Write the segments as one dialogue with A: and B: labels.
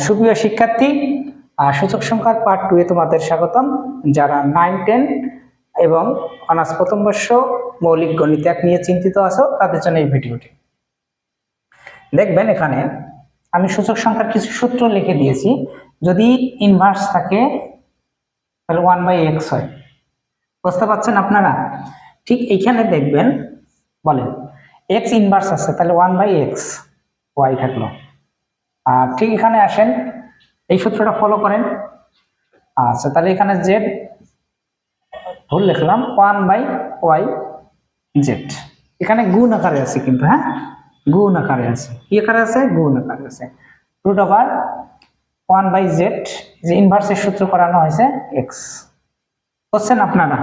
A: সুপ্রিয় শিক্ষার্থী, সূচক সংখ্যার পার্ট 2 এ তোমাদের স্বাগতম। যারা 9, 10 এবং অনার্স প্রথম বর্ষ মৌলিক গণিত 1 নিয়ে চিন্তিত আছো তাদের জন্য এই ভিডিওটি। দেখবেন এখানে আমি সূচক সংখ্যার কিছু সূত্র লিখে দিয়েছি। যদি ইনভার্স থাকে তাহলে 1/x হয়। বুঝতে পারছেন আপনারা? ঠিক এইখানে দেখবেন, বলেন x ইনভার্স আছে তাহলে 1/x y থাকলো। আর ঠিক এখানে আসেন, এই সূত্রটা ফলো করেন। আচ্ছা, তাহলে এখানে z ভুল লিখলাম, 1/y/z। এখানে গুণ আকারে আছে কিন্তু, হ্যাঁ গুণ আকারে আছে। কি আকারে আছে? গুণ আকারে আছে। √1/z, যে ইনভার্সের সূত্র করানো হয়েছে x। বুঝছেন আপনারা?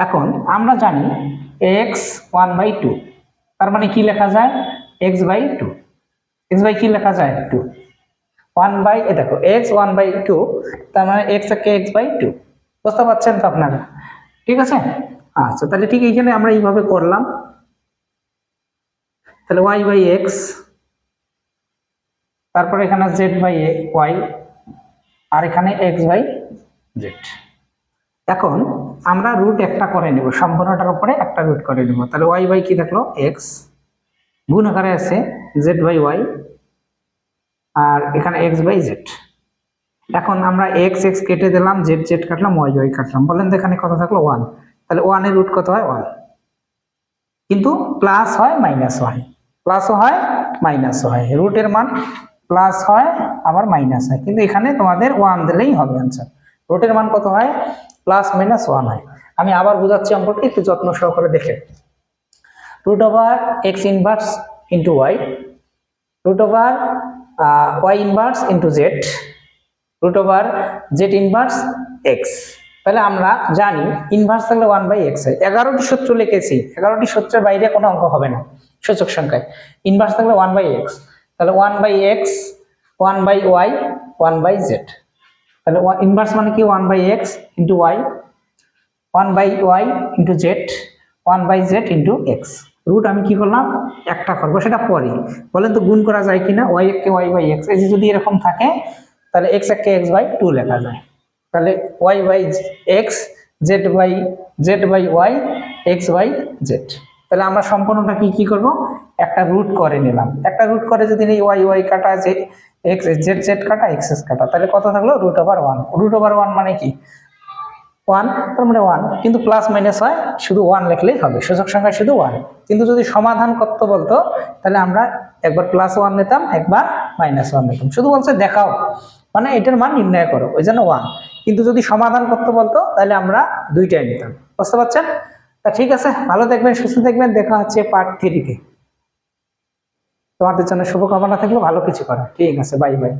A: এখন আমরা জানি x 1/2, তার মানে কি লেখা যায়? x/2। কি লেখা যায়? 2। 1/, দেখো x 1/2, তার মানে x কে x/2। বুঝতে পারছেন তো আপনারা? ঠিক আছে। আচ্ছা, তাহলে ঠিক এইখানে আমরা এইভাবে করলাম। তাহলে y/x, তারপর এখানে z/y, আর এখানে x/z। এখন আমরা রুট একটা করে নেব, সম্পূর্ণটার উপরে একটা রুট করে নেব। তাহলে y/, কি থাকলো? x, গুণ আকারে আছে z/y, আর এখানে x/z। এখন আমরা x কেটে দিলাম, z কাটলাম, y কাটলাম। বলেন তো এখানে কত থাকলো? 1। তাহলে 1 এর রুট কত হয়? 1। কিন্তু প্লাস হয় মাইনাস হয়, প্লাসও হয় মাইনাসও হয়। রুটের মান প্লাস হয় আবার মাইনাস হয়, কিন্তু এখানে তোমাদের 1 দিলেই হবে आंसर। রুটের মান কত হয়? প্লাস মাইনাস 1 হয়। আমি আবার বোঝাচ্ছি অঙ্কটা, একটু যত্ন সহকারে দেখে। √x inverse into y, √y inverse into z, √z inverse x। তাহলে আমরা জানি ইনভার্স থাকলে 1/x হয়। 11টি সূত্র লিখেছি, 11টি সূত্রের বাইরে কোনো অঙ্ক হবে না সূচক সংখ্যায়। ইনভার্স থাকলে 1/x, তাহলে 1/x, 1/y, 1/z। তাহলে ইনভার্স মানে কি? 1/x into y, 1/y into z, 1/z into x। Root আমি কি করলাম? একটা করবো, সেটা পরে। বলেন তো গুণ করা যায় কিনা? y কে y/x, এই যে যদি এরকম থাকে তাহলে x কে x/2 লেখা যায়। তাহলে y/x, z/y, x/z। তাহলে আমরা সম্পূর্ণটা কি করব? একটা রুট করে নিলাম। একটা রুট করে যদি নেই, y কাটা, x z কাটা, x কাটা, তাহলে কত থাকলো? √1। √1 মানে কি? 1, তার মানে 1, কিন্তু প্লাস মাইনাস হয়, শুধু 1 লিখলেই হবে। সূচক সংখ্যা শুধু 1। কিন্তু যদি সমাধান করতে বলতো তাহলে আমরা একবার +1 নিতাম, একবার -1 নিতাম। শুধু বলছে দেখাও, মানে এটার মান নির্ণয় করো, ওই জন্য 1। কিন্তু যদি সমাধান করতে বলতো তাহলে আমরা দুইটাই নিতাম। বুঝতে পারছেন? তা ঠিক আছে, ভালো দেখবেন, সুস্থ দেখবেন। দেখা হচ্ছে পার্ট 3 তে। তোমাদের জন্য শুভকামনা থাকলো ভালো কিছু করা। ঠিক আছে, বাই বাই।